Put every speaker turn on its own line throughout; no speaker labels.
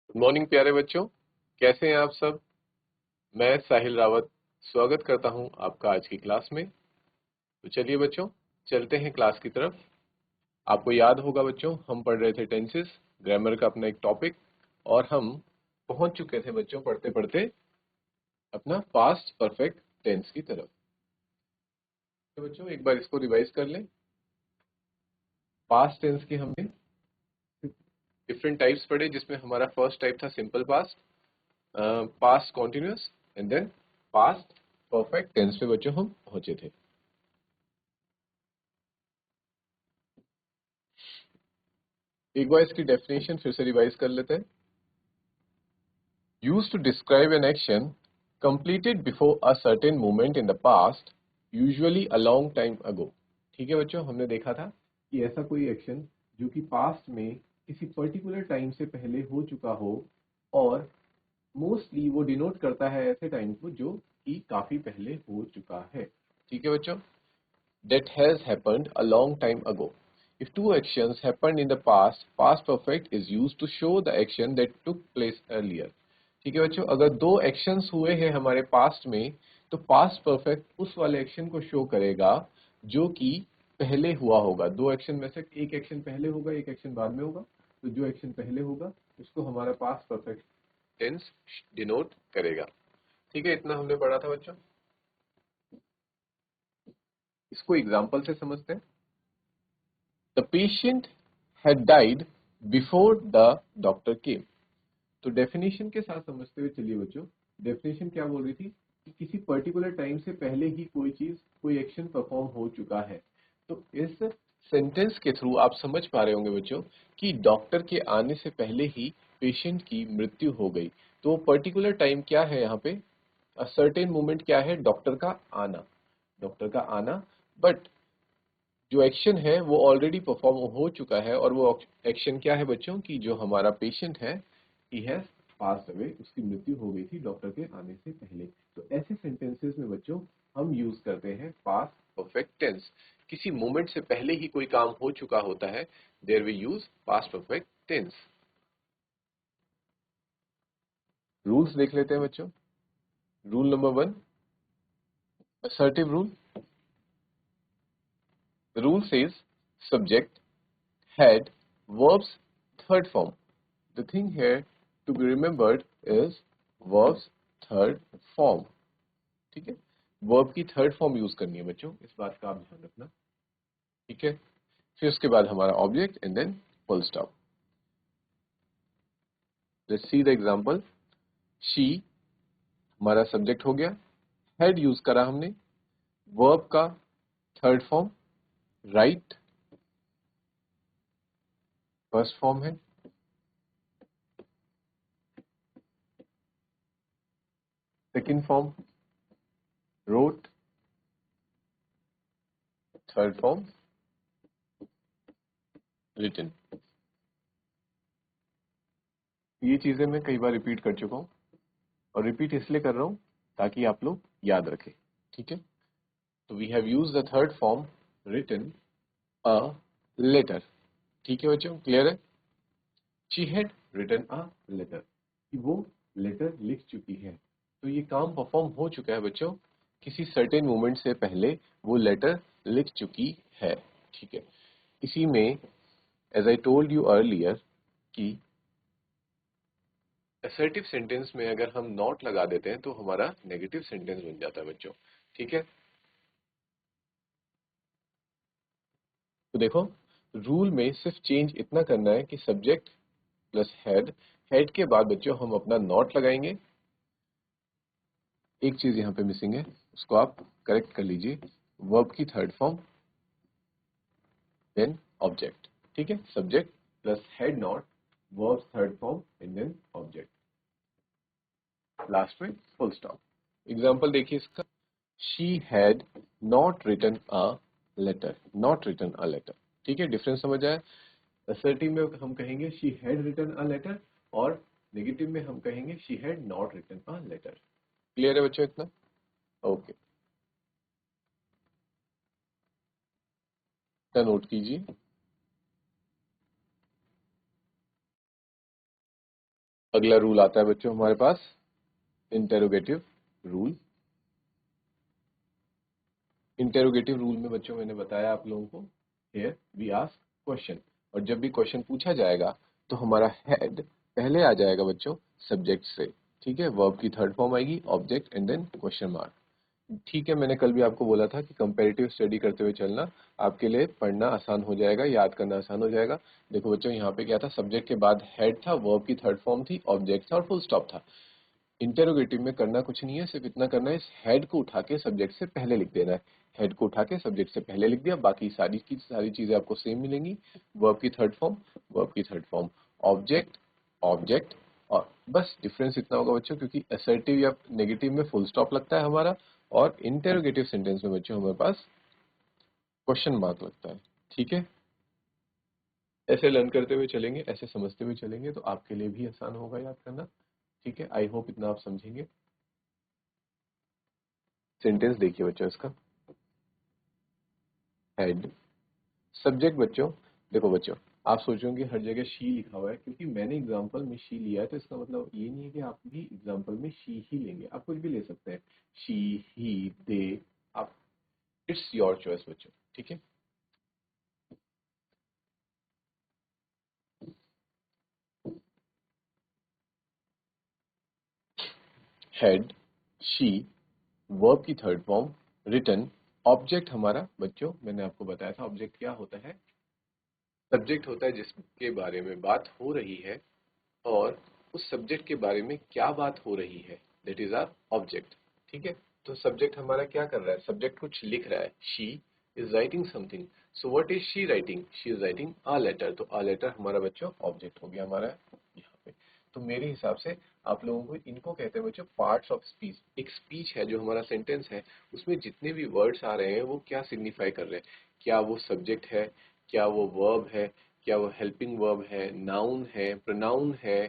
Good morning प्यारे बच्चों, कैसे हैं आप सब। मैं साहिल रावत स्वागत करता हूं आपका आज की क्लास में। तो चलिए बच्चों, चलते हैं क्लास की तरफ। आपको याद होगा बच्चों, हम पढ़ रहे थे टेंसेस, ग्रामर का अपना एक टॉपिक, और हम पहुंच चुके थे बच्चों पढ़ते पढ़ते अपना पास्ट परफेक्ट टेंस की तरफ। तो बच्चों एक बार इसको रिवाइज कर लें। पास्ट टेंस के हमने डिफरेंट टाइप्स पढ़े, जिसमें हमारा फर्स्ट टाइप था simple past, past continuous, and then past perfect tense पे बच्चों हम पहुंचे थे। एक बार इसकी डेफिनेशन फिर से रिवाइज कर लेते हैं। Use to describe an action completed before a certain moment in the past, usually a long time ago. ठीक है बच्चों, हमने देखा था कि ऐसा कोई एक्शन जो कि पास्ट में किसी पर्टिकुलर टाइम से पहले हो चुका हो, और मोस्टली वो डिनोट करता है ऐसे टाइम को जो कि काफी पहले हो चुका है। ठीक है बच्चों, that has happened a long time ago. If two actions happened in the past, past perfect is used to show the action that took place earlier. ठीक है बच्चों, अगर दो एक्शंस हुए हैं हमारे पास्ट में, तो पास्ट परफेक्ट उस वाले एक्शन को शो करेगा जो कि पहले हुआ होगा। दो एक्शन में से एक एक्शन पहले होगा, एक एक्शन बाद में होगा, तो जो एक्शन पहले होगा उसको हमारा पास्ट परफेक्ट टेंस डिनोट करेगा। ठीक है, इतना हमने पढ़ा था बच्चों। इसको एग्जाम्पल से समझते हैं। The patient had died before the doctor came. तो डेफिनेशन के साथ समझते हुए चलिए बच्चों, डेफिनेशन क्या बोल रही थी कि किसी पर्टिकुलर टाइम से पहले ही कोई चीज, कोई एक्शन परफॉर्म हो चुका है। तो इस सेंटेंस के थ्रू आप समझ पा रहे होंगे बच्चों कि डॉक्टर के आने से पहले ही पेशेंट की मृत्यु हो गई। तो पर्टिकुलर टाइम क्या है यहाँ पे, अ सर्टेन मोमेंट क्या है, डॉक्टर का आना, डॉक्टर का आना। बट जो एक्शन है वो ऑलरेडी परफॉर्म हो चुका है, और वो एक्शन क्या है बच्चों कि जो हमारा पेशेंट है, ही हैज पास्ड अवे, उसकी मृत्यु हो गई थी डॉक्टर के आने से पहले। तो ऐसे सेंटेंसेस में बच्चों हम यूज करते हैं पास्ट परफेक्ट टेंस। किसी मोमेंट से पहले ही कोई काम हो चुका होता है, there we use past perfect tense. Rules देख लेते हैं बच्चों। Rule number 1, assertive rule. The rule says subject, had, verbs, third form. The thing here to be remembered is verbs third form. ठीक है, verb की थर्ड फॉर्म यूज करनी है बच्चों, इस बात का आप ध्यान रखना। ठीक है, फिर उसके बाद हमारा object and then full stop. Let's see the example. She हमारा सब्जेक्ट हो गया, हैड यूज करा हमने, वर्ब का third form write first form है, second form wrote, third form written. ये चीजें मैं कई बार रिपीट कर चुका हूं, और रिपीट इसलिए कर रहा हूं ताकि आप लोग याद रखें। ठीक है, तो we have used the third form written a letter. ठीक है बच्चों, क्लियर है। She had written a letter, कि वो लेटर लिख चुकी है। तो ये काम परफॉर्म हो चुका है बच्चों, किसी सर्टेन मोमेंट से पहले वो लेटर लिख चुकी है। ठीक है, इसी में as I told you earlier कि असर्टिव सेंटेंस में अगर हम नॉट लगा देते हैं तो हमारा नेगेटिव सेंटेंस बन जाता है बच्चों। ठीक है, तो देखो, रूल में सिर्फ चेंज इतना करना है कि सब्जेक्ट प्लस हेड, हेड के बाद बच्चों हम अपना नॉट लगाएंगे। एक चीज यहाँ पे मिसिंग है, उसको आप करेक्ट कर लीजिए। वर्ब की थर्ड फॉर्म देन ऑब्जेक्ट। ठीक है, subject plus had not, verb third form and then object, last में फुल स्टॉप। एग्जाम्पल देखिए इसका। She had not written a letter, not written a letter. ठीक है, डिफरेंस समझ आया। असर्टिव में हम कहेंगे she had written a letter, और नेगेटिव में हम कहेंगे she had not written a letter. Clear है बच्चों इतना? ओके, नोट कीजिए। अगला रूल आता है बच्चों हमारे पास इंटेरोगेटिव रूल। इंटेरोगेटिव रूल में बच्चों मैंने बताया आप लोगों को, हियर वी आस्क क्वेश्चन, और जब भी क्वेश्चन पूछा जाएगा तो हमारा हेड पहले आ जाएगा बच्चों सब्जेक्ट से, ठीक है। वर्ब की थर्ड फॉर्म आएगी object and then question mark, ठीक है। मैंने कल भी आपको बोला था कि कंपैरेटिव स्टडी करते हुए चलना, आपके लिए पढ़ना आसान हो जाएगा, याद करना आसान हो जाएगा। देखो बच्चों यहाँ पे क्या था, सब्जेक्ट के बाद हेड था, वर्ब की थर्ड फॉर्म थी, ऑब्जेक्ट था और फुल स्टॉप था। इंटेरोगेटिव में करना कुछ नहीं है, सिर्फ इतना करना है, इस हेड को उठा के सब्जेक्ट से पहले लिख देना है। हेड को उठा के सब्जेक्ट से पहले लिख दिया, बाकी सारी की सारी चीजें आपको सेम मिलेंगी। वर्ब की थर्ड फॉर्म, वर्ब की थर्ड फॉर्म, ऑब्जेक्ट, ऑब्जेक्ट, और बस डिफरेंस इतना होगा बच्चों, क्योंकि असर्टिव या नेगेटिव में फुल स्टॉप लगता है हमारा, और इंटेरोगेटिव सेंटेंस में बच्चों हमारे पास क्वेश्चन मार्क लगता है, ठीक है। ऐसे लर्न करते हुए चलेंगे, ऐसे समझते हुए चलेंगे तो आपके लिए भी आसान होगा याद करना, ठीक है। आई होप इतना आप समझेंगे। सेंटेंस देखिए बच्चों इसका, हेड, सब्जेक्ट बच्चों, देखो बच्चों आप सोचोगे हर जगह शी लिखा हुआ है, क्योंकि मैंने एग्जांपल में शी लिया है तो इसका मतलब ये नहीं है कि आप भी एग्जांपल में शी ही लेंगे, आप कुछ भी ले सकते हैं, शी, ही, दे, आप, इट्स योर चॉइस बच्चों, ठीक है। हेड, शी, वर्ब की थर्ड फॉर्म, रिटन, ऑब्जेक्ट हमारा बच्चों मैंने आपको बताया था ऑब्जेक्ट क्या होता है, सब्जेक्ट होता है जिसके बारे में बात हो रही है, और उस सब्जेक्ट के बारे में क्या बात हो रही है, दैट इज आवर ऑब्जेक्ट, ठीक है। तो सब्जेक्ट हमारा क्या कर रहा है, सब्जेक्ट कुछ लिख रहा है, she is writing something, so what is she writing, she is writing a letter, तो अ लेटर हमारा बच्चों ऑब्जेक्ट हो गया हमारा यहाँ पे। तो मेरे हिसाब से आप लोगों को इनको कहते हैं बच्चों पार्ट्स ऑफ स्पीच। एक स्पीच है जो हमारा सेंटेंस है, उसमें जितने भी वर्ड्स आ रहे हैं वो क्या सिग्निफाई कर रहे हैं, क्या वो सब्जेक्ट है, क्या वो वर्ब है, क्या वो हेल्पिंग वर्ब है, नाउन है, प्रोनाउन है,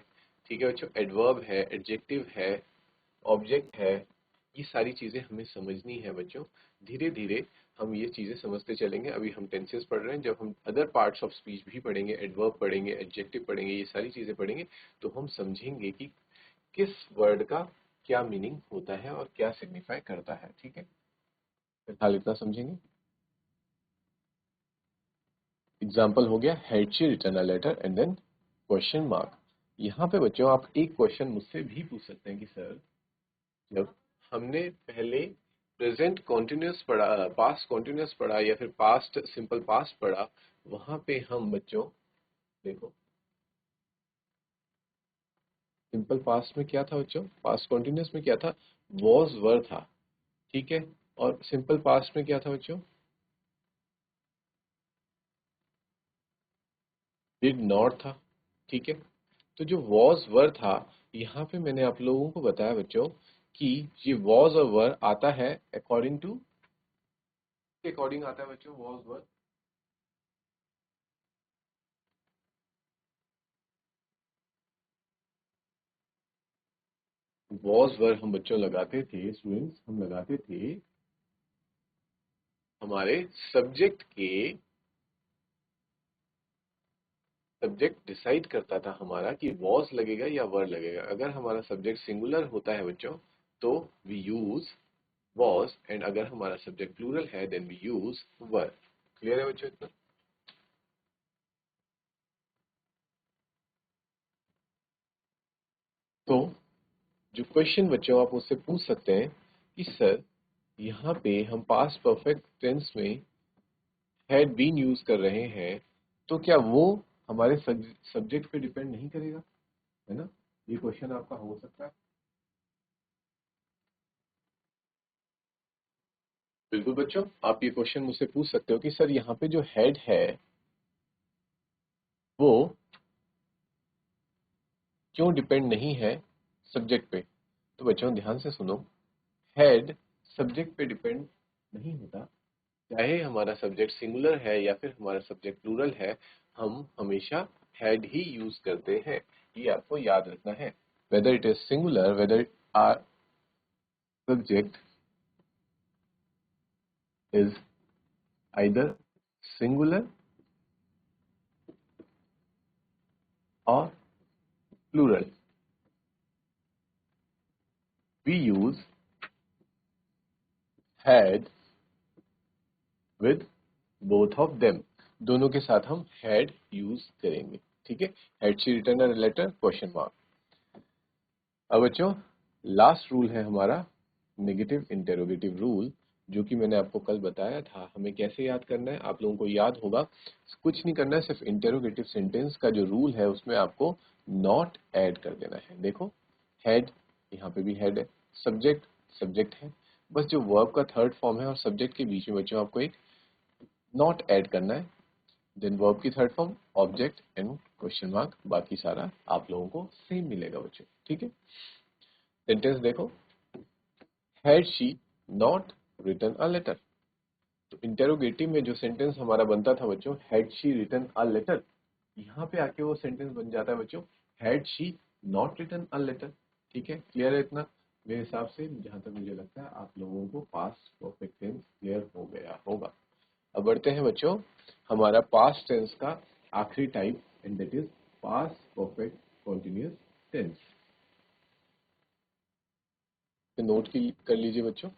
ठीक है बच्चों, एडवर्ब है, एडजेक्टिव है, ऑब्जेक्ट है, ये सारी चीजें हमें समझनी है बच्चों। धीरे धीरे हम ये चीजें समझते चलेंगे, अभी हम टेंसेस पढ़ रहे हैं, जब हम अदर पार्ट्स ऑफ स्पीच भी पढ़ेंगे, एडवर्ब पढ़ेंगे, एडजेक्टिव पढ़ेंगे, ये सारी चीजें पढ़ेंगे, तो हम समझेंगे कि किस वर्ड का क्या मीनिंग होता है और क्या सिग्निफाई करता है, ठीक है। फिलहाल इतना समझेंगे। एग्जाम्पल हो गया, had she written a letter and then question mark. यहाँ पे बच्चों आप एक क्वेश्चन मुझसे भी पूछ सकते हैं कि सर, जब हमने पहले प्रेजेंट कॉन्टिन्यूस पढ़ा, पास्ट कॉन्टिन्यूस पढ़ा, या फिर पास्ट सिंपल पास्ट पढ़ा, वहां पे हम बच्चों देखो सिंपल पास्ट में क्या था बच्चों, पास्ट कॉन्टिन्यूस में क्या था, वॉज वर था, ठीक है। और सिंपल पास्ट में क्या था बच्चों, डिड नॉट था, ठीक है। तो जो वॉज वर था, यहाँ पे मैंने आप लोगों को बताया बच्चों कि ये वॉज और वर आता है अकॉर्डिंग टू, अकॉर्डिंग आता है बच्चों वॉज वर, वॉज वर हम बच्चों लगाते थे, स्टूडेंट्स हम लगाते थे हमारे सब्जेक्ट के, सब्जेक्ट डिसाइड करता था हमारा कि वॉज लगेगा या वर लगेगा। अगर हमारा सब्जेक्ट सिंगुलर होता है बच्चों तो वी यूज वॉज, एंड अगर हमारा सब्जेक्ट प्लूरल है then we use were. Clear है बच्चों इतना। तो जो क्वेश्चन बच्चों आप मुझसे पूछ सकते हैं कि सर यहाँ पे हम पास्ट परफेक्ट टेंस में हैड बीन यूज कर रहे हैं, तो क्या वो हमारे सब्जेक्ट पे डिपेंड नहीं करेगा, है ना, ये क्वेश्चन आपका हो सकता है। बिल्कुल बच्चों, आप ये क्वेश्चन मुझसे पूछ सकते हो कि सर यहाँ पे जो हेड है वो क्यों डिपेंड नहीं है सब्जेक्ट पे। तो बच्चों ध्यान से सुनो, हेड सब्जेक्ट पे डिपेंड नहीं होता, चाहे हमारा सब्जेक्ट सिंगुलर है या फिर हमारा सब्जेक्ट प्लूरल है, हम हमेशा हैड ही यूज करते हैं, ये आपको याद रखना है। Whether it is singular, whether our subject is either singular और plural, we use had with both of them, दोनों के साथ हम हैड यूज करेंगे। ठीक है, had she written a letter question mark. अब बच्चों लास्ट रूल है हमारा नेगेटिव इंटेरोगेटिव रूल, जो कि मैंने आपको कल बताया था। हमें कैसे याद करना है, आप लोगों को याद होगा, कुछ नहीं करना है, सिर्फ इंटेरोगेटिव सेंटेंस का जो रूल है उसमें आपको नॉट ऐड कर देना है। देखो हैड, यहाँ पे भी हैड है, सब्जेक्ट सब्जेक्ट है, बस जो वर्ब का थर्ड फॉर्म है और सब्जेक्ट के बीच में बच्चों आपको एक नॉट ऐड करना है। देन वर्ब की third form object and question mark, बाकी सारा आप लोगों को सेम मिलेगा बच्चों। ठीक है, सेंटेंस देखो, had she not written a letter. तो इंटेरोगेटिव में जो सेंटेंस हमारा बनता था बच्चों, had she written a letter, यहाँ पे आके वो सेंटेंस बन जाता है बच्चों, had she not written a letter. ठीक है, क्लियर है इतना? मेरे हिसाब से जहां तक मुझे लगता है आप लोगों को पास्ट परफेक्ट टेंस क्लियर हो गया होगा। अब बढ़ते हैं बच्चों हमारा पास्ट टेंस का आखिरी type, and that is past perfect continuous tense. Note कर लीजिए बच्चों,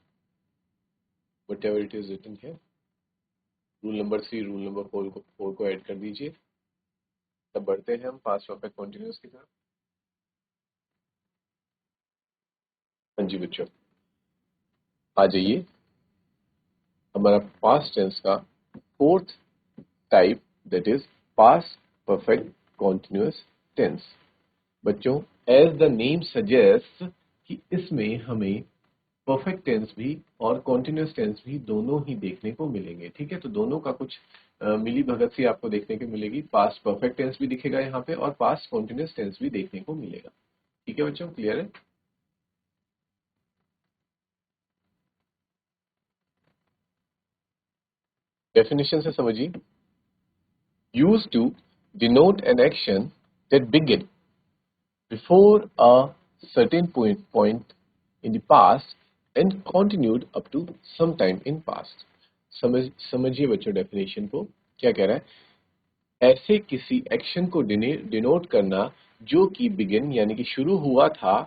whatever it is written here। Rule number 3 rule number 4 को ऐड कर दीजिए। तब बढ़ते हैं हम पास्ट परफेक्ट कंटीन्यूअस की तरफ। हाँ जी बच्चों, आ जाइए। हमारा पास्ट टेंस का fourth type that is past perfect continuous tense. बच्चों एज द नेम सजेस्ट कि इसमें हमें परफेक्ट टेंस भी और कॉन्टिन्यूअस टेंस भी दोनों ही देखने को मिलेंगे। ठीक है, तो दोनों का कुछ मिली भगत सी आपको देखने को मिलेगी। पास्ट परफेक्ट टेंस भी दिखेगा यहाँ पे और पास्ट कॉन्टिन्यूअस टेंस भी देखने को मिलेगा। ठीक है बच्चों, क्लियर है? डेफिनेशन से समझिए। Use to denote an action that begin before a certain point in the past and continued up to some time in past। समझिए बच्चों डेफिनेशन को, क्या कह रहा है? ऐसे किसी एक्शन को डिनोट करना जो कि बिगिन यानी कि शुरू हुआ था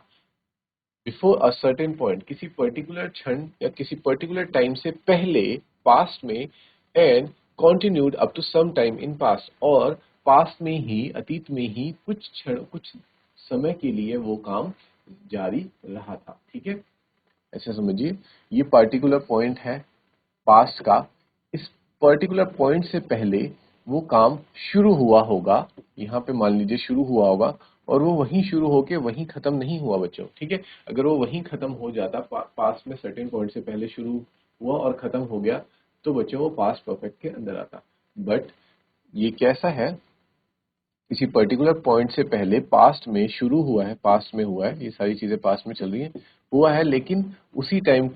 बिफोर अ सर्टेन पॉइंट, किसी पर्टिकुलर क्षण या किसी पर्टिकुलर टाइम से पहले पास्ट में, and continued up to some time in past, और पास्ट में ही अतीत में ही कुछ क्षण कुछ समय के लिए वो काम जारी रहा था। ठीक है, ऐसे समझिए ये पर्टिकुलर पॉइंट है पास्ट का, इस पर्टिकुलर पॉइंट से पहले वो काम शुरू हुआ होगा, यहाँ पे मान लीजिए शुरू हुआ होगा, और वो वहीं शुरू होके वहीं खत्म नहीं हुआ बच्चों। ठीक है, अगर वो वहीं खत्म हो जाता, पास्ट में सर्टेन पॉइंट से पहले शुरू हुआ और खत्म हो गया, तो बच्चों वो पास्ट परफेक्ट के अंदर आता। बट ये कैसा है, किसी पर्टिकुलर पॉइंट से पहले पास्ट में शुरू हुआ है, पास्ट में हुआ है, ये सारी चीजें पास्ट में चल रही हैं, हुआ है, लेकिन उसी टाइम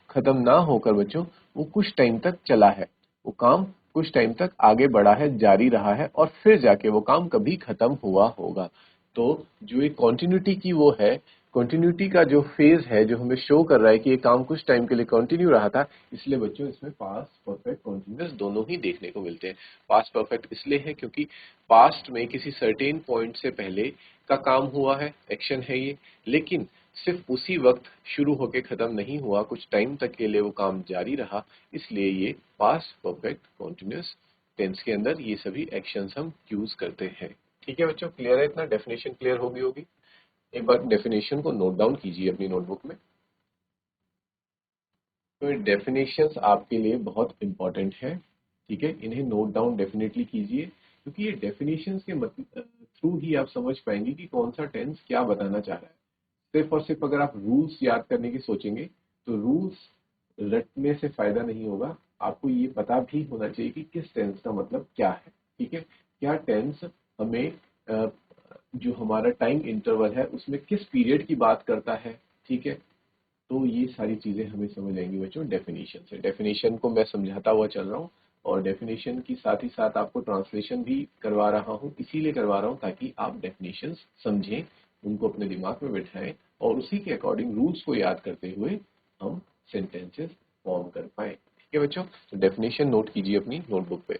खत्म ना होकर बच्चों वो कुछ टाइम तक चला है, वो काम कुछ टाइम तक आगे बढ़ा है, जारी रहा है, और फिर जाके वो काम कभी खत्म हुआ होगा। तो जो एक कॉन्टिन्यूटी की वो है, कंटिन्यूटी का जो फेज है जो हमें शो कर रहा है कि ये काम कुछ टाइम के लिए कंटिन्यू रहा था, इसलिए बच्चों इसमें पास्ट परफेक्ट कंटिन्यूअस दोनों ही देखने को मिलते हैं। पास्ट परफेक्ट इसलिए है क्योंकि पास्ट में किसी सर्टेन पॉइंट से पहले का काम हुआ है, एक्शन है ये, लेकिन सिर्फ उसी वक्त शुरू होके खत्म नहीं हुआ, कुछ टाइम तक के लिए वो काम जारी रहा, इसलिए ये पास्ट परफेक्ट कंटिन्यूअस टेंस के अंदर ये सभी एक्शंस हम यूज करते हैं। ठीक है बच्चों, क्लियर है इतना? डेफिनेशन क्लियर होगी होगी? एक बार डेफिनेशन को नोट डाउन कीजिए अपनी नोटबुक में। तो ये डेफिनेशंस आपके लिए बहुत इंपॉर्टेंट है। ठीक है, इन्हें नोट डाउन डेफिनेटली कीजिए, क्योंकि ये डेफिनेशंस के थ्रू ही आप समझ पाएंगे कि कौन सा टेंस क्या बताना चाह रहा है। सिर्फ और सिर्फ अगर आप रूल्स याद करने की सोचेंगे तो रूल्स रटने से फायदा नहीं होगा, आपको ये पता भी होना चाहिए कि किस टेंस का मतलब क्या है। ठीक है, क्या टेंस हमें जो हमारा टाइम इंटरवल है उसमें किस पीरियड की बात करता है। ठीक है, तो ये सारी चीजें हमें समझ आएंगी बच्चों डेफिनेशन से। डेफिनेशन को मैं समझाता हुआ चल रहा हूँ, और डेफिनेशन की साथ ही साथ आपको ट्रांसलेशन भी करवा रहा हूँ, इसीलिए करवा रहा हूँ ताकि आप डेफिनेशन समझें, उनको अपने दिमाग में बैठाएं, और उसी के अकॉर्डिंग रूल्स को याद करते हुए हम सेंटेंसेस फॉर्म कर पाए। ठीक है बच्चों, तो डेफिनेशन नोट कीजिए अपनी नोटबुक पे।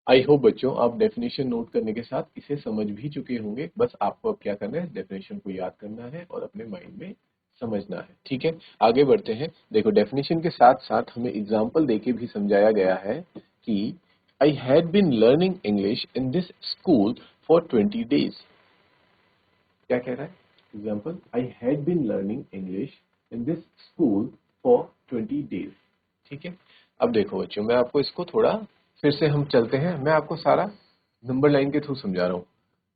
आई होप बच्चों आप डेफिनेशन नोट करने के साथ इसे समझ भी चुके होंगे। बस आपको अब क्या करना है, डेफिनेशन को याद करना है और अपने माइंड में समझना है। ठीक है, आगे बढ़ते हैं। देखो डेफिनेशन के साथ साथ हमें एग्जाम्पल देके भी समझाया गया है कि I had been learning English in this school for 20 days. क्या कह रहा है example, I had been learning English in this school for 20 days. ठीक है, अब देखो बच्चों मैं आपको इसको थोड़ा फिर से हम चलते हैं। मैं आपको सारा नंबर लाइन के थ्रू समझा रहा हूँ।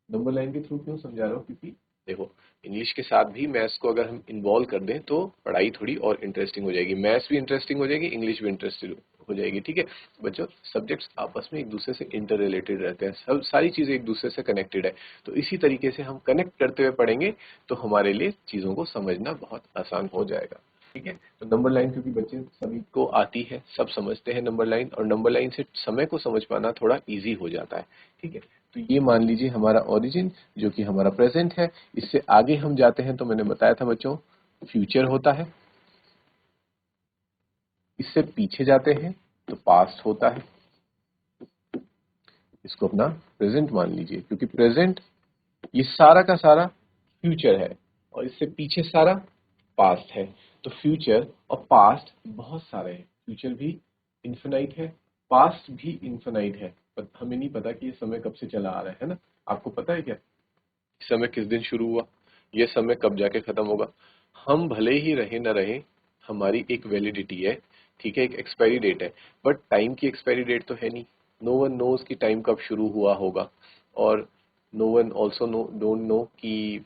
नंबर लाइन के थ्रू क्यों समझा रहा हूँ, क्योंकि देखो इंग्लिश के साथ भी मैथ्स को अगर हम इन्वॉल्व कर दें तो पढ़ाई थोड़ी और इंटरेस्टिंग हो जाएगी। मैथ्स भी इंटरेस्टिंग हो जाएगी, इंग्लिश भी इंटरेस्टिंग हो जाएगी। ठीक है बच्चों, सब्जेक्ट्स आपस में एक दूसरे से इंटर रिलेटेड रहते हैं, सब सारी चीजें एक दूसरे से कनेक्टेड है। तो इसी तरीके से हम कनेक्ट करते हुए पढ़ेंगे तो हमारे लिए चीजों को समझना बहुत आसान हो जाएगा। ठीक है, तो नंबर लाइन क्योंकि बच्चे सभी को आती है, सब समझते हैं नंबर लाइन, और नंबर लाइन से समय को समझ पाना थोड़ा इजी हो जाता है। ठीक है, तो ये मान लीजिए हमारा ओरिजिन जो कि हमारा प्रेजेंट है। इससे आगे हम जाते हैं तो मैंने बताया था बच्चों फ्यूचर होता है। इससे पीछे जाते हैं तो पास्ट होता है। इसको अपना प्रेजेंट मान लीजिए, क्योंकि प्रेजेंट ये सारा का सारा फ्यूचर है और इससे पीछे सारा पास्ट है। तो फ्यूचर और पास्ट बहुत सारे हैं। फ्यूचर भी इन्फिनाइट है, पास्ट भी इन्फिनाइट है, पर हमें नहीं पता कि ये समय कब से चला आ रहा है ना। आपको पता है क्या समय किस दिन शुरू हुआ, ये समय कब जाके खत्म होगा? हम भले ही रहे ना रहे, हमारी एक वैलिडिटी है। ठीक है, एक एक्सपायरी डेट है, बट टाइम की एक्सपायरी डेट तो है नहीं। नो वन नोज कि टाइम कब शुरू हुआ होगा, और no one also don't know कि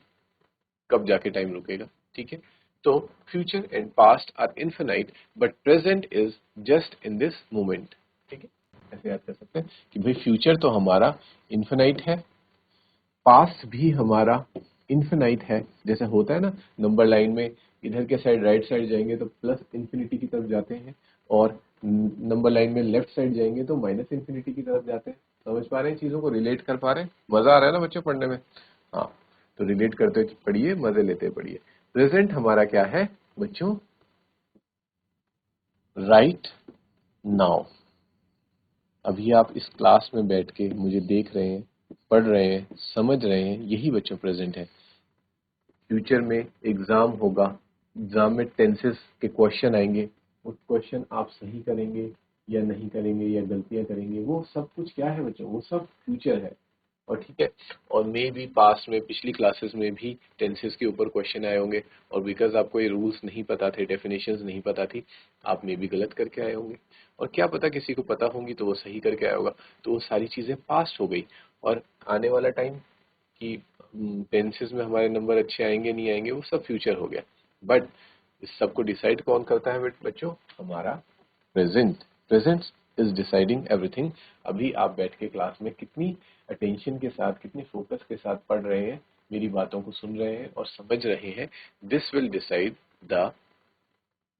कब जाके टाइम रुकेगा। ठीक है, तो future and past are infinite but present is just in this moment. ठीक है, ऐसे याद कर सकते हैं कि भाई फ्यूचर तो हमारा इन्फिनाइट है, पास्ट भी हमारा इन्फिनाइट है। जैसे होता है ना नंबर लाइन में, इधर के साइड राइट साइड जाएंगे तो प्लस इन्फिनिटी की तरफ जाते हैं, और नंबर लाइन में लेफ्ट साइड जाएंगे तो माइनस इन्फिनिटी की तरफ जाते हैं। समझ पा रहे हैं, चीजों को रिलेट कर पा रहे हैं? मजा आ रहा है ना बच्चों पढ़ने में? हाँ, तो रिलेट करते पढ़िए, मजे लेते पढ़िए। प्रेजेंट हमारा क्या है बच्चों? Right now. अभी आप इस क्लास में बैठ के मुझे देख रहे हैं, पढ़ रहे हैं, समझ रहे हैं, यही बच्चों प्रेजेंट है। फ्यूचर में एग्जाम होगा, एग्जाम में टेंसेस के क्वेश्चन आएंगे, वो क्वेश्चन आप सही करेंगे या नहीं करेंगे या गलतियां करेंगे, वो सब कुछ क्या है बच्चों? वो सब फ्यूचर है। और ठीक है, और मे भी पास्ट में पिछली क्लासेस में भी टेंसेस के ऊपर क्वेश्चन आए होंगे, और बिकॉज आपको ये रूल्स नहीं पता थे, डेफिनेशंस नहीं पता थी, आप मे भी गलत करके आए होंगे, और क्या पता किसी को पता होंगी तो वो सही करके आया होगा। तो वो सारी चीजें पास्ट हो गई, और आने वाला टाइम कि टेंसेस में हमारे नंबर अच्छे आएंगे नहीं आएंगे वो सब फ्यूचर हो गया। बट इस सबको डिसाइड कौन करता है बच्चों? हमारा present. Present is deciding everything. अभी आप बैठ के क्लास में कितनी अटेंशन के साथ, कितनी फोकस के साथ पढ़ रहे हैं, मेरी बातों को सुन रहे हैं और समझ रहे हैं, this will decide the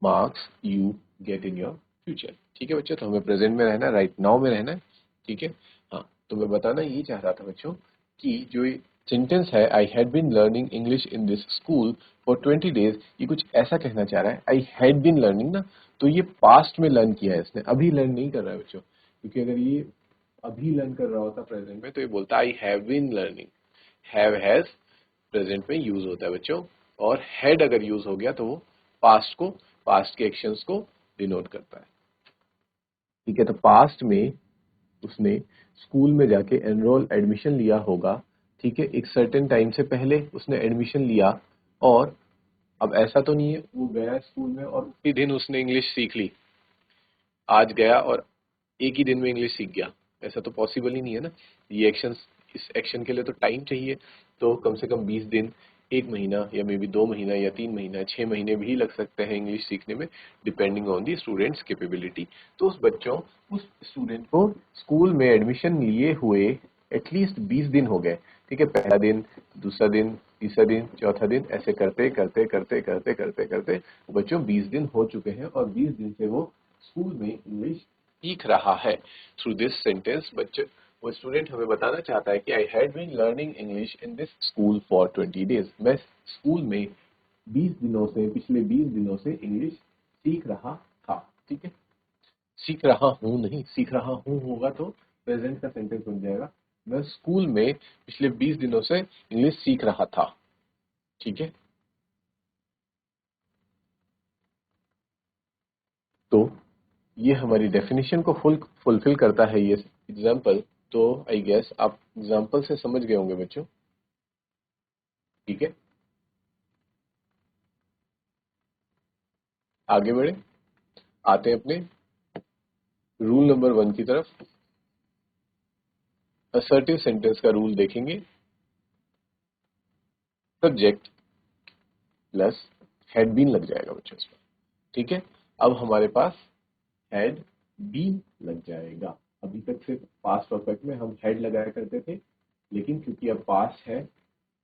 marks you get in your future. ठीक है बच्चों, तो हमें प्रेजेंट में रहना है, राइट नाउ में रहना है। ठीक है, हाँ, तो मैं बताना ये चाह रहा था बच्चों कि जो ये सेंटेंस है I had been learning English in this school for 20 days, ये कुछ ऐसा कहना चाह रहा है। आई हैड बीन लर्निंग ना, तो ये पास्ट में लर्न किया है इसने, अभी लर्न नहीं कर रहा है बच्चों। क्योंकि अगर ये अभी लर्न कर रहा होता प्रेजेंट में तो ये बोलता I have been learning. Have has present में यूज होता है बच्चों, और हैड अगर यूज हो गया तो वो पास्ट को, पास्ट के एक्शंस को डिनोट करता है। ठीक है, तो पास्ट में उसने स्कूल में जाके एनरोल एडमिशन लिया होगा। ठीक है, एक सर्टेन टाइम से पहले उसने एडमिशन लिया, और अब ऐसा तो नहीं है वो गया स्कूल में और उसी दिन उसने इंग्लिश सीख ली, आज गया और एक ही दिन में इंग्लिश सीख गया, ऐसा तो पॉसिबल ही नहीं है ना। ये एक्शन, इस एक्शन के लिए तो टाइम चाहिए, तो कम से कम 20 दिन, एक महीना, या मे बी 2 महीना या 3 महीना, 6 महीने भी लग सकते हैं इंग्लिश सीखने में, depending on the students capability. तो उस स्टूडेंट को स्कूल में एडमिशन लिए हुए एटलीस्ट 20 दिन हो गए। ठीक है, पहला दिन, दूसरा दिन, तीसरा दिन, चौथा दिन, ऐसे करते करते करते करते करते करते बच्चों 20 दिन हो चुके हैं, और 20 दिन से वो स्कूल में इंग्लिश सीख रहा है। थ्रू दिस सेंटेंस बच्चे, वो स्टूडेंट हमें बताना चाहता है कि I had been learning English in this school for 20 days. मैं स्कूल में 20 दिनों से, पिछले 20 दिनों से इंग्लिश सीख रहा था। ठीक है, सीख रहा हूं नहीं, सीख रहा हूं होगा तो प्रेजेंट का सेंटेंस बन जाएगा, मैं स्कूल में पिछले 20 दिनों से इंग्लिश सीख रहा था। ठीक है, तो ये हमारी डेफिनेशन को फुलफिल करता है ये एग्जाम्पल। तो आई गेस आप एग्जाम्पल से समझ गए होंगे बच्चों। ठीक है, आगे बढ़े, आते हैं अपने रूल नंबर 1 की तरफ। असर्टिव सेंटेंस का रूल देखेंगे। सब्जेक्ट प्लस हैड बीन लग जाएगा बच्चों इसमें। ठीक है, अब हमारे पास हैड बीन लग जाएगा। अभी तक सिर्फ पास्ट परफेक्ट में हम हैड लगाया करते थे, लेकिन क्योंकि अब पास्ट है,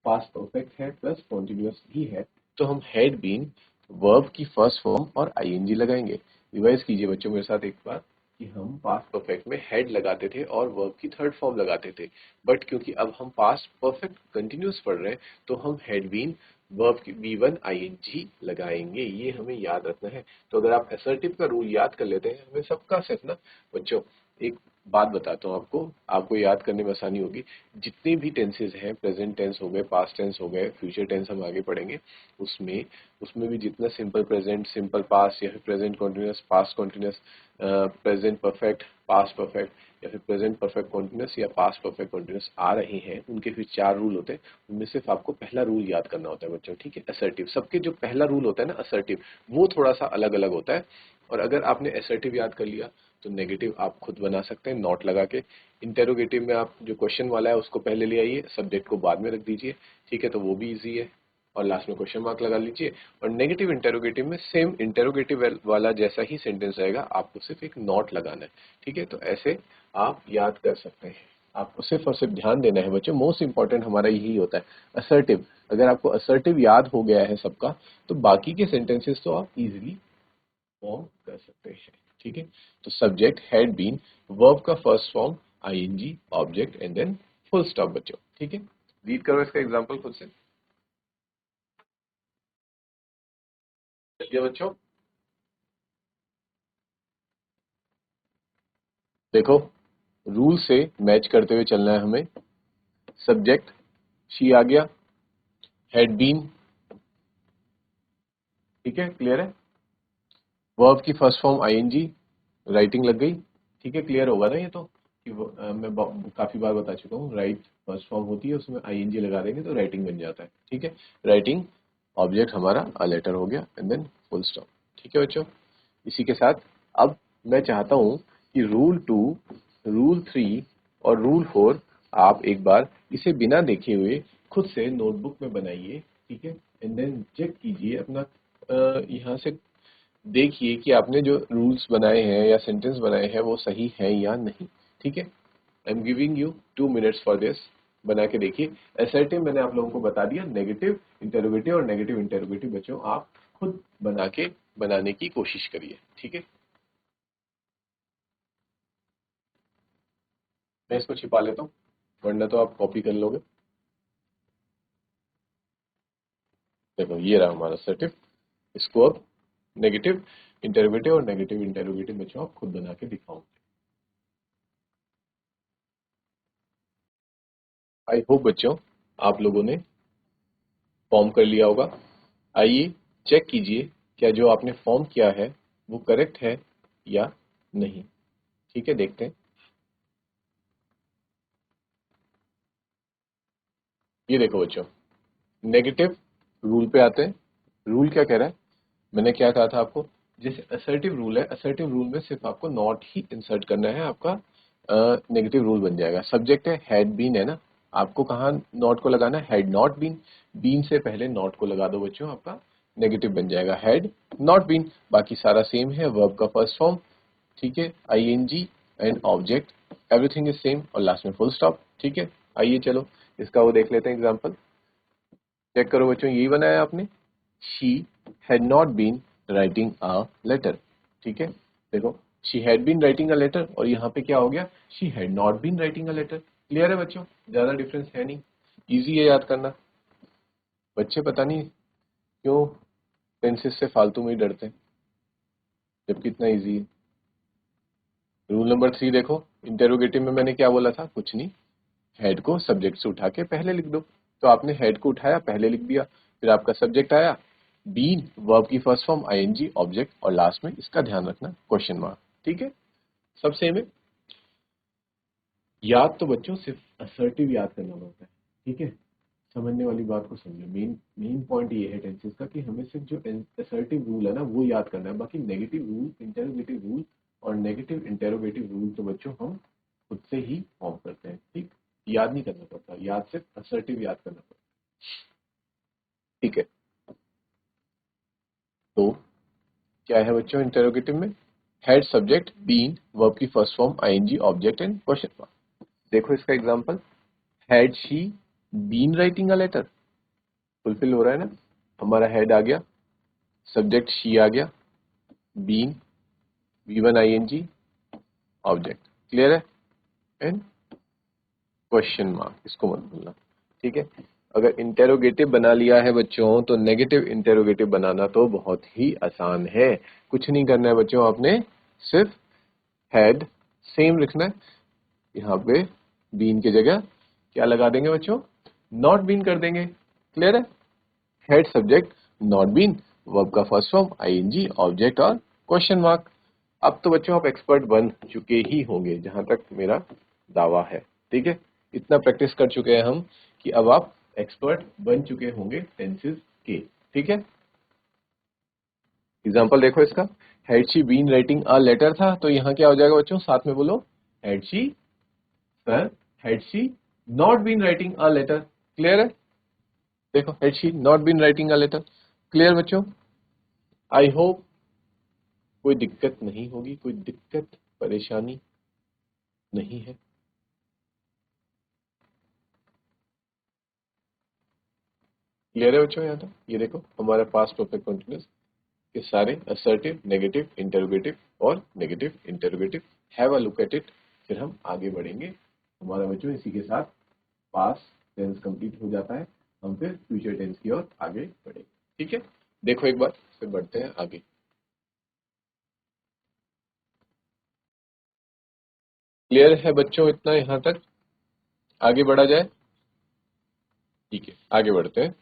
पास्ट परफेक्ट है प्लस कॉन्टिन्यूअस भी है, तो हम हैड बीन वर्ब की फर्स्ट फॉर्म और आईएनजी लगाएंगे। रिवाइज कीजिए बच्चों मेरे साथ एक बार कि हम पास्ट परफेक्ट में हैड लगाते थे और वर्ब की थर्ड फॉर्म लगाते थे, बट क्योंकि अब हम पास्ट परफेक्ट कंटिन्यूअस पढ़ रहे हैं तो हम हैड बीन वर्ब की V1 आईएनजी लगाएंगे। ये हमें याद रखना है। तो अगर आप असर्टिव का रूल याद कर लेते हैं, हमें सबका सिर्फ ना बच्चों एक बात बताता हूँ आपको, आपको याद करने में आसानी होगी। जितने भी टेंसेज हैं, प्रेजेंट टेंस हो गए, पास्ट टेंस हो गए, फ्यूचर टेंस हम आगे पढ़ेंगे, उसमें उसमें भी जितना सिंपल प्रेजेंट, सिंपल पास्ट या फिर present continuous, past continuous, present perfect, past perfect या फिर प्रेजेंट परफेक्ट कॉन्टिन्यूस या पास्ट परफेक्ट कॉन्टिन्यूस आ रहे हैं, उनके फिर 4 रूल होते हैं। उनमें सिर्फ आपको पहला रूल याद करना होता है बच्चों। ठीक है, असर्टिव। सबके जो पहला रूल होता है ना असर्टिव, वो थोड़ा सा अलग अलग होता है। और अगर आपने असर्टिव याद कर लिया तो नेगेटिव आप खुद बना सकते हैं नॉट लगा के। इंटेरोगेटिव में आप जो क्वेश्चन वाला है उसको पहले ले आइए, सब्जेक्ट को बाद में रख दीजिए। ठीक है, तो वो भी इजी है। और लास्ट में क्वेश्चन मार्क लगा लीजिए। और नेगेटिव इंटेरोगेटिव में सेम इंटेरोगेटिव वाला जैसा ही सेंटेंस रहेगा, आपको सिर्फ एक नॉट लगाना है। ठीक है, तो ऐसे आप याद कर सकते हैं। आपको सिर्फ और सिर्फ ध्यान देना है बच्चों, मोस्ट इंपॉर्टेंट हमारा यही होता है असर्टिव। अगर आपको असर्टिव याद हो गया है सबका, तो बाकी के सेंटेंसेस तो आप इजीली फॉर्म कर सकते हैं। ठीक है, तो सब्जेक्ट हैड बीन, वर्ब का first form ING, object and then full stop बच्चों। ठीक है, रीड करो इसका एग्जांपल खुद से। चलिए बच्चों देखो, रूल से मैच करते हुए चलना है हमें। सब्जेक्ट शी आ गया, हैड बीन। ठीक है, क्लियर है। वर्ब की फर्स्ट फॉर्म आईएनजी, राइटिंग लग गई। ठीक है, क्लियर होगा ना ये तो कि मैं काफी बार बता चुका हूँ, राइट फर्स्ट फॉर्म होती है, उसमें आईएनजी लगा देंगे तो राइटिंग बन जाता है। ठीक है, राइटिंग, ऑब्जेक्ट हमारा अ लेटर हो गया एंड देन फुल स्टॉप। ठीक है बच्चों, इसी के साथ अब मैं चाहता हूँ कि रूल 2, रूल 3 और रूल 4 आप एक बार इसे बिना देखे हुए खुद से नोटबुक में बनाइए। ठीक है, एंड देन चेक कीजिए अपना, यहाँ से देखिए कि आपने जो रूल्स बनाए हैं या सेंटेंस बनाए हैं वो सही है या नहीं। ठीक है, I am giving you 2 minutes for this. बना के देखिए। असर्टिव मैंने आप लोगों को बता दिया, नेगेटिव इंटेरोगेटिव और नेगेटिव इंटेरोगेटिव बच्चों आप खुद बना के बनाने की कोशिश करिए। ठीक है, मैं इसको छिपा लेता हूँ, वरना तो आप कॉपी कर लोगे। देखो ये रहा हमारा असर्टिव। इसको अब नेगेटिव इंटेरोगेटिव और नेगेटिव इंटेरोगेटिव बच्चों आप खुद बना के दिखाओ। आई होप बच्चों आप लोगों ने फॉर्म कर लिया होगा। आइए चेक कीजिए क्या जो आपने फॉर्म किया है वो करेक्ट है या नहीं। ठीक है, देखते हैं। ये देखो बच्चों, नेगेटिव रूल पे आते हैं। रूल क्या कह रहा है, मैंने क्या कहा था आपको, जैसे असर्टिव रूल है, असर्टिव रूल में सिर्फ आपको नॉट ही इंसर्ट करना है, आपका नेगेटिव रूल बन जाएगा। सब्जेक्ट है हैड बीन है ना, आपको कहाँ नॉट को लगाना है, हैड नॉट बीन। बीन से पहले नॉट को लगा दो बच्चों, आपका नेगेटिव बन जाएगा हैड नॉट बीन। बाकी सारा सेम है, वर्ब का फर्स्ट फॉर्म। ठीक है, ING and object, everything is same और लास्ट में फुल स्टॉप। ठीक है, आइए चलो इसका वो देख लेते हैं एग्जांपल। चेक करो बच्चों, यही बनाया आपने, she had not been writing a letter. ठीक है, देखो she had been writing a letter और यहाँ पे क्या हो गया, she had not been writing a letter. Clear है बच्चों, ज्यादा डिफरेंस है नहीं, इजी है याद करना। बच्चे पता नहीं क्यों टेंसेस से फालतू में ही डरते हैं, जबकि इतना इजी है। रूल नंबर 3 देखो, इंटेरोगेटिव में मैंने क्या बोला था, कुछ नहीं, हेड को सब्जेक्ट से उठा के पहले लिख दो। तो आपने हेड को उठाया, पहले लिख दिया, फिर आपका सब्जेक्ट आया, बीन वर्ब की फर्स्ट फॉर्म आईएनजी ऑब्जेक्ट, और लास्ट में इसका ध्यान रखना क्वेश्चन मार्क। ठीक है, सब सेम है। याद तो बच्चों सिर्फ असर्टिव याद करना पड़ता है, ठीक है। समझने वाली बात को समझो, मेन मेन पॉइंट ये है टेंसेस का कि हमें सिर्फ जो असर्टिव रूल है ना वो याद करना है, बाकी नेगेटिव रूल, इंटेरोगेटिव रूल और नेगेटिव इंटेरोगेटिव रूल तो बच्चों हम खुद से ही फॉर्म करते हैं, ठीक। याद नहीं करना पड़ता, याद सिर्फ असर्टिव याद करना पड़ता है, ठीक है। तो क्या है बच्चों इंटेरोगेटिव में, हेड सब्जेक्ट बीन वर्ब की first form ING object and question mark. देखो इसका example, had she been writing a letter, fulfil हो रहा है ना, हमारा हेड आ गया, सब्जेक्ट शी आ गया, been V1 ING object, clear है, एंड क्वेश्चन मार्क, इसको मत भूलना, ठीक है। अगर इंटेरोगेटिव बना लिया है बच्चों तो नेगेटिव इंटेरोगेटिव बनाना तो बहुत ही आसान है, कुछ नहीं करना है बच्चों, आपने सिर्फ हेड सेम लिखना है, यहाँ पे बीन की जगह क्या लगा देंगे बच्चों, नॉट बीन कर देंगे, क्लियर है। Had subject not been verb का फर्स्ट फॉर्म आईएनजी ऑब्जेक्ट और क्वेश्चन मार्क। अब तो बच्चों आप एक्सपर्ट बन चुके ही होंगे जहां तक मेरा दावा है, ठीक है। इतना प्रैक्टिस कर चुके हैं हम कि अब आप एक्सपर्ट बन चुके होंगे टेंसेस के, ठीक है। एग्जांपल देखो इसका, had she been writing a letter था, तो यहाँ क्या हो जाएगा बच्चों, साथ में बोलो, had she, sir, had she not been writing a letter, clear है। देखो, had she not been writing a letter, clear बच्चों। आई होप कोई दिक्कत नहीं होगी, कोई दिक्कत परेशानी नहीं है। क्लियर है बच्चों, यहाँ तक ये देखो हमारा पास्ट परफेक्ट कंटीन्यूअस के सारे असर्टिव, नेगेटिव, इंटरोगेटिव और negative interrogative, have a look at it, फिर हम आगे बढ़ेंगे। हमारा बच्चों इसी के साथ पास्ट टेंस कंप्लीट हो जाता है, हम फिर फ्यूचर टेंस की ओर आगे बढ़ेंगे, ठीक है। देखो एक बार, फिर बढ़ते हैं आगे। क्लियर है बच्चों इतना यहाँ तक, आगे बढ़ा जाए, ठीक है, आगे बढ़ते हैं।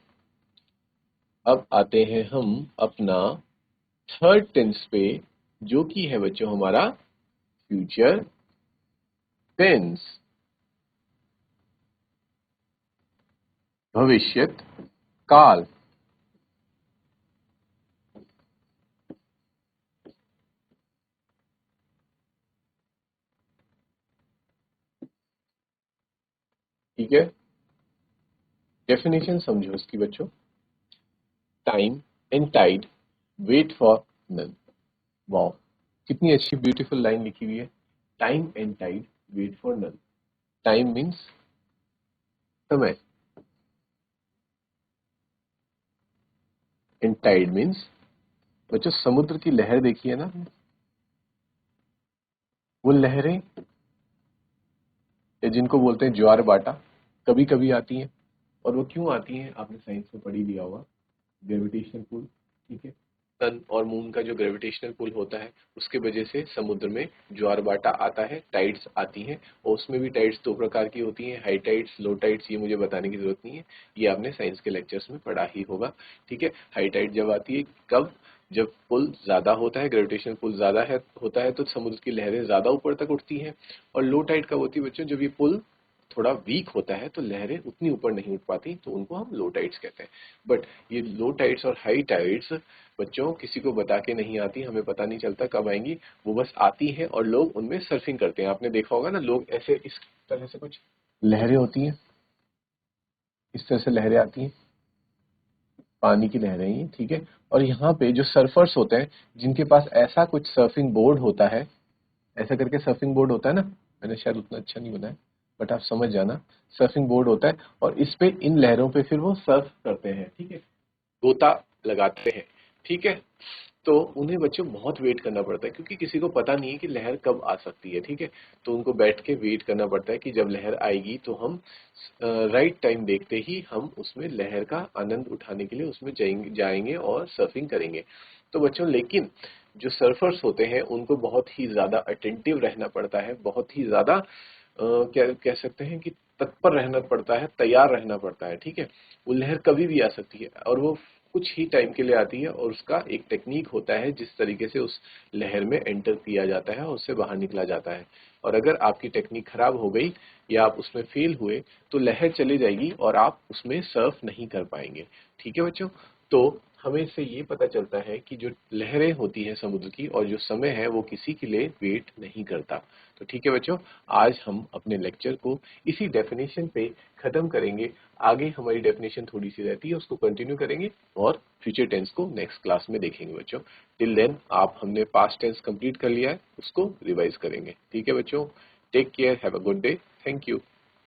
अब आते हैं हम अपना थर्ड टेंस पे, जो कि है बच्चों हमारा फ्यूचर टेंस, भविष्यत काल। ठीक है, डेफिनेशन समझो इसकी बच्चों, time and tide wait for none. Wow, कितनी अच्छी ब्यूटीफुल लाइन लिखी हुई है, time and tide wait for none. Time means समय, एंड टाइड मीन्स बच्चों समुद्र की लहर देखी है ना, वो लहरें या जिनको बोलते हैं ज्वार बाटा, कभी कभी आती हैं, और वो क्यों आती हैं आपने साइंस में पढ़ी लिया होगा, ग्रेविटेशनल पुल, ठीक है। सन और मून का जो ग्रेविटेशनल पुल होता है उसके वजह से समुद्र में ज्वार बाटा आता है, टाइड्स आती हैं, और उसमें भी टाइड्स दो प्रकार की होती हैं, हाई टाइड्स, लो टाइड्स, ये मुझे बताने की जरूरत नहीं है, ये आपने साइंस के लेक्चर्स में पढ़ा ही होगा, ठीक है। हाई टाइड जब आती है कब, जब पुल ज्यादा होता है, ग्रेविटेशनल पुल ज्यादा है होता है, तो समुद्र की लहरें ज्यादा ऊपर तक उठती हैं। और लो टाइड कब होती है बच्चों, जब ये पुल थोड़ा वीक होता है तो लहरें उतनी ऊपर नहीं उठ पाती, तो उनको हम लो टाइड्स कहते हैं। बट ये लो टाइड्स और हाई टाइड्स बच्चों किसी को बता के नहीं आती, हमें पता नहीं चलता कब आएंगी, वो बस आती हैं और लोग उनमें सर्फिंग करते हैं। आपने देखा होगा ना, लोग ऐसे इस तरह से कुछ लहरें होती हैं, इस तरह से लहरें आती हैं, पानी की लहरें ही, ठीक है। और यहाँ पे जो सर्फर्स होते हैं, जिनके पास ऐसा कुछ सर्फिंग बोर्ड होता है, ऐसा करके सर्फिंग बोर्ड होता है ना, मैंने शायद उतना अच्छा नहीं बनाया, बट आप समझ जाना, सर्फिंग बोर्ड होता है और इस पे इन लहरों पे फिर वो सर्फ करते हैं, ठीक है, गोता लगाते हैं, ठीक है। तो उन्हें बच्चों बहुत वेट करना पड़ता है, क्योंकि किसी को पता नहीं है कि लहर कब आ सकती है, ठीक है। तो उनको बैठ के वेट करना पड़ता है कि जब लहर आएगी तो हम राइट टाइम देखते ही हम उसमें लहर का आनंद उठाने के लिए उसमें जाएंगे और सर्फिंग करेंगे। तो बच्चों लेकिन जो सर्फर्स होते हैं उनको बहुत ही ज्यादा अटेंटिव रहना पड़ता है, बहुत ही ज्यादा क्या कह सकते हैं कि तत्पर रहना पड़ता है, तैयार रहना पड़ता है, ठीक है। वो लहर कभी भी आ सकती है और वो कुछ ही टाइम के लिए आती है और उसका एक टेक्निक होता है जिस तरीके से उस लहर में एंटर किया जाता है और उससे बाहर निकला जाता है। और अगर आपकी टेक्निक खराब हो गई या आप उसमें फेल हुए तो लहर चली जाएगी और आप उसमें सर्फ नहीं कर पाएंगे, ठीक है बच्चों। तो हमें इससे ये पता चलता है कि जो लहरें होती हैं समुद्र की और जो समय है वो किसी के लिए वेट नहीं करता। तो ठीक है बच्चों, आज हम अपने लेक्चर को इसी डेफिनेशन पे खत्म करेंगे। आगे हमारी डेफिनेशन थोड़ी सी रहती है, उसको कंटिन्यू करेंगे और फ्यूचर टेंस को नेक्स्ट क्लास में देखेंगे बच्चों। टिल देन आप हमने पास्ट टेंस कंप्लीट कर लिया है, उसको रिवाइज करेंगे, ठीक है बच्चों। Take care, have a good day, thank you.